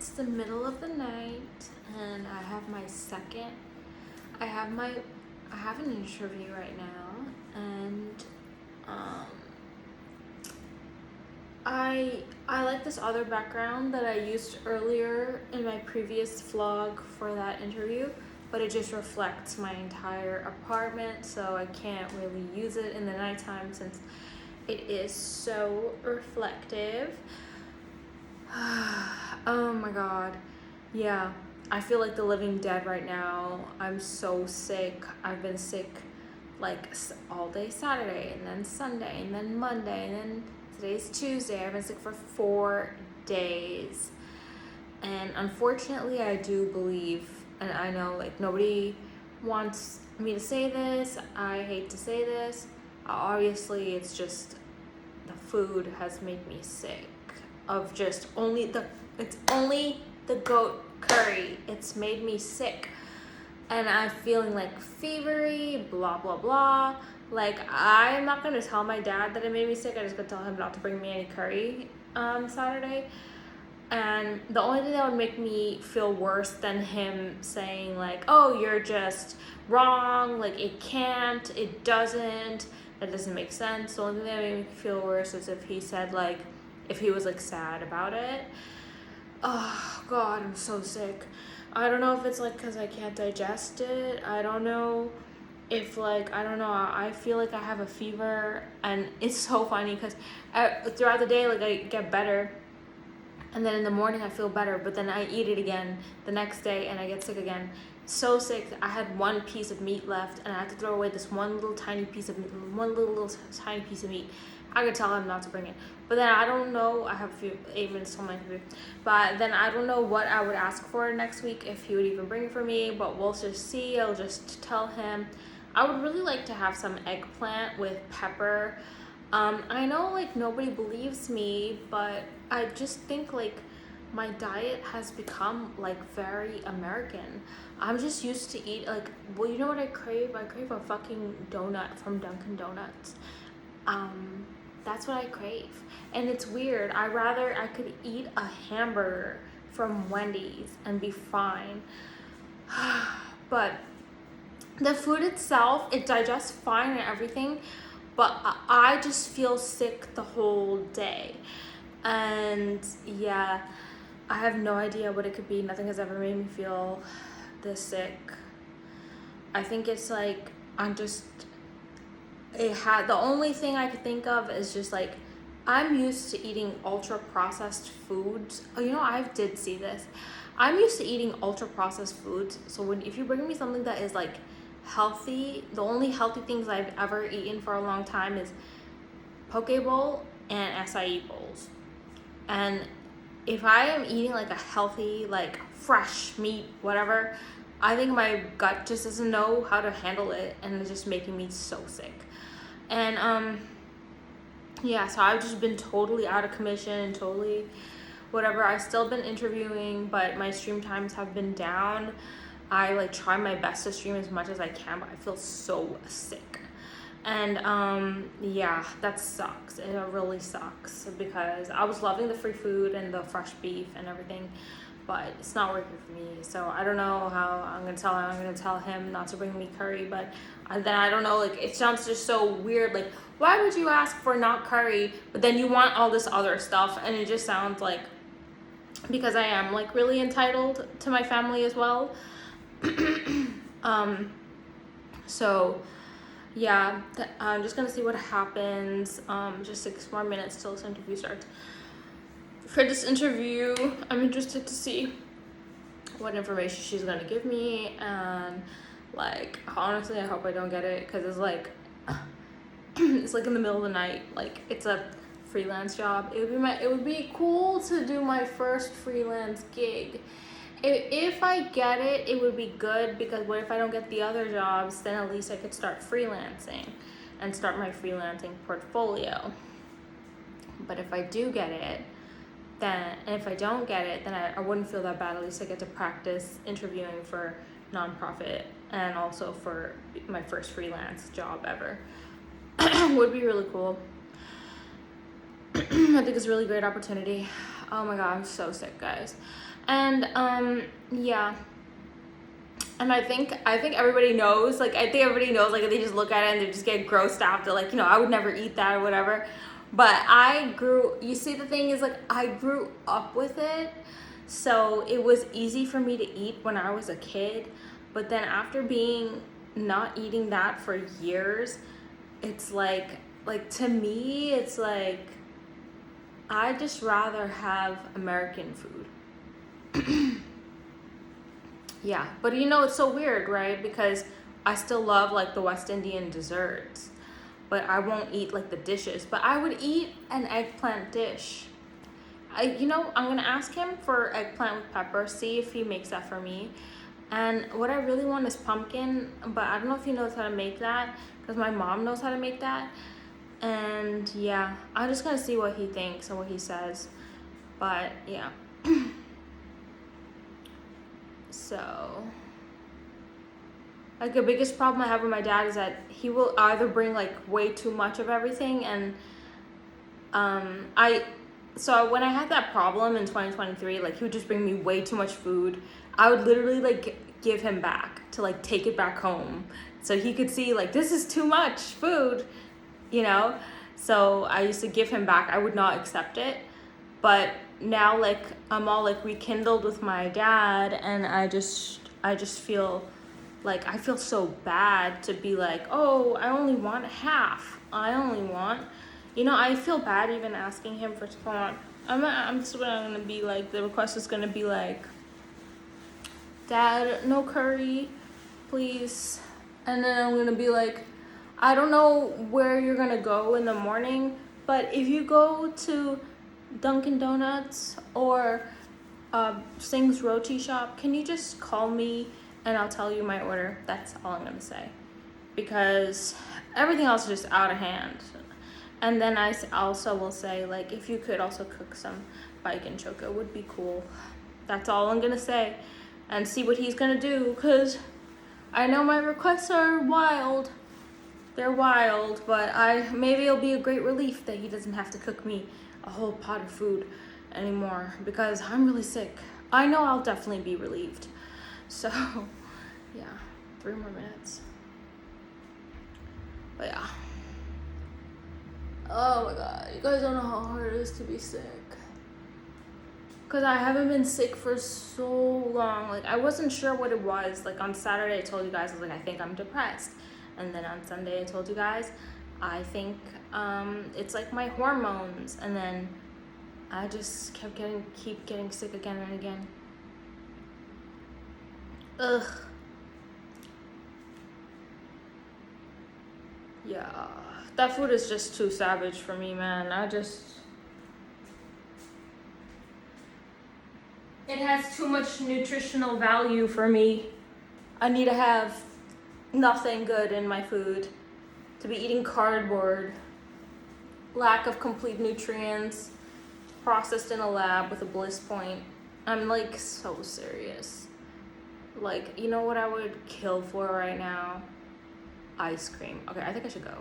It's the middle of the night and I have an interview right now, and I like this other background that I used earlier in my previous vlog for that interview, but it just reflects my entire apartment, so I can't really use it in the nighttime since it is so reflective. Oh my god. Yeah, I feel like the living dead right now. I'm so sick. I've been sick like all day Saturday, and then Sunday, and then Monday, and then today's Tuesday. I've been sick for 4 days. And unfortunately, I do believe, and I know like nobody wants me to say this, I hate to say this, obviously it's just the food has made me sick of just it's only the goat curry. It's made me sick, and I'm feeling like fevery, blah blah blah. Like, I'm not gonna tell my dad that it made me sick. I just gonna tell him not to bring me any curry Saturday. And the only thing that would make me feel worse than him saying like, oh, you're just wrong, like it doesn't, that doesn't make sense. The only thing that made me feel worse is if he said like, if he was like sad about it. Oh god, I'm so sick. I don't know if it's like because I can't digest it. I don't know if like, I don't know, I feel like I have a fever, and it's so funny because throughout the day like I get better, and then in the morning I feel better, but then I eat it again the next day and I get sick again. So sick. I had one piece of meat left and I had to throw away this one little tiny piece of meat. I could tell him not to bring it, but then I don't know, I have 8 minutes till my interview, but then I don't know what I would ask for next week, if he would even bring it for me, but we'll just see. I'll just tell him. I would really like to have some eggplant with pepper. I know like nobody believes me, but I just think like my diet has become like very American. I'm just used to eat like, well, you know what I crave? I crave a fucking donut from Dunkin' Donuts. That's what I crave. And it's weird. I could eat a hamburger from Wendy's and be fine. But the food itself, it digests fine and everything, but I just feel sick the whole day. And yeah, I have no idea what it could be. Nothing has ever made me feel this sick. I think it's like, the only thing I could think of is just like, I'm used to eating ultra processed foods. Oh, you know, I did see this. I'm used to eating ultra processed foods. So if you bring me something that is like healthy, the only healthy things I've ever eaten for a long time is poke bowl and acai bowls. And if I am eating like a healthy, like fresh meat, whatever, I think my gut just doesn't know how to handle it, and it's just making me so sick. And yeah, so I've just been totally out of commission, totally whatever. I've still been interviewing, but my stream times have been down. I like try my best to stream as much as I can, but I feel so sick. And yeah, that sucks. It really sucks, because I was loving the free food and the fresh beef and everything, but it's not working for me. So I don't know how I'm gonna tell him. I'm gonna tell him not to bring me curry, but then I don't know, like it sounds just so weird. Like, why would you ask for not curry, but then you want all this other stuff? And it just sounds like, because I am like really entitled to my family as well. So yeah, I'm just gonna see what happens. Just 6 more minutes till this interview starts. For this interview, I'm interested to see what information she's gonna give me, and like, honestly, I hope I don't get it, because it's like it's like in the middle of the night. Like, it's a freelance job. It would be cool to do my first freelance gig. If I get it, it would be good, because what if I don't get the other jobs? Then at least I could start freelancing and start my freelancing portfolio. But if I do get it, then, and if I don't get it, then I wouldn't feel that bad. At least I get to practice interviewing for nonprofit, and also for my first freelance job ever. Would be really cool. I think it's a really great opportunity. Oh my god, I'm so sick, guys. And yeah. And I think everybody knows, like I think everybody knows, like they just look at it and they just get grossed out. They're like, you know, I would never eat that or whatever. But you see, the thing is, like, I grew up with it, so it was easy for me to eat when I was a kid. But then after being not eating that for years, it's like to me, it's like I just rather have American food. Yeah, but you know, it's so weird, right? Because I still love like the West Indian desserts, but I won't eat like the dishes. But I would eat an eggplant dish. I'm gonna ask him for eggplant with pepper, see if he makes that for me. And what I really want is pumpkin, but I don't know if he knows how to make that, because my mom knows how to make that. And yeah, I'm just gonna see what he thinks and what he says. But yeah. So, like, the biggest problem I have with my dad is that he will either bring like way too much of everything, and so when I had that problem in 2023, like he would just bring me way too much food. I would literally like give him back to like take it back home so he could see like this is too much food, you know? So I used to give him back. I would not accept it. But now like I'm all like rekindled with my dad, and I just feel like I feel so bad to be like, oh, I only want half. I feel bad even asking him for spawn. I'm just gonna be like, the request is gonna be like, Dad, no curry, please. And then I'm gonna be like, I don't know where you're gonna go in the morning, but if you go to Dunkin' Donuts or Singh's Roti Shop, can you just call me and I'll tell you my order? That's all I'm gonna say, because everything else is just out of hand. And then I also will say, like, if you could also cook some bike and choco, would be cool. That's all I'm gonna say, and see what he's gonna do, because I know my requests are wild. They're wild, but maybe it'll be a great relief that he doesn't have to cook me a whole pot of food anymore, because I'm really sick. I know I'll definitely be relieved. So yeah, 3 more minutes. But yeah. Oh my god, you guys don't know how hard it is to be sick. Because I haven't been sick for so long. Like, I wasn't sure what it was. Like, on Saturday I told you guys, I was like, I think I'm depressed. And then on Sunday I told you guys, I think it's like my hormones. And then I just keep getting sick again and again. Ugh. Yeah, that food is just too savage for me, man. It has too much nutritional value for me. I need to have nothing good in my food. To be eating cardboard, lack of complete nutrients, processed in a lab with a bliss point. I'm like so serious. Like, you know what I would kill for right now? Ice cream. Okay, I think I should go.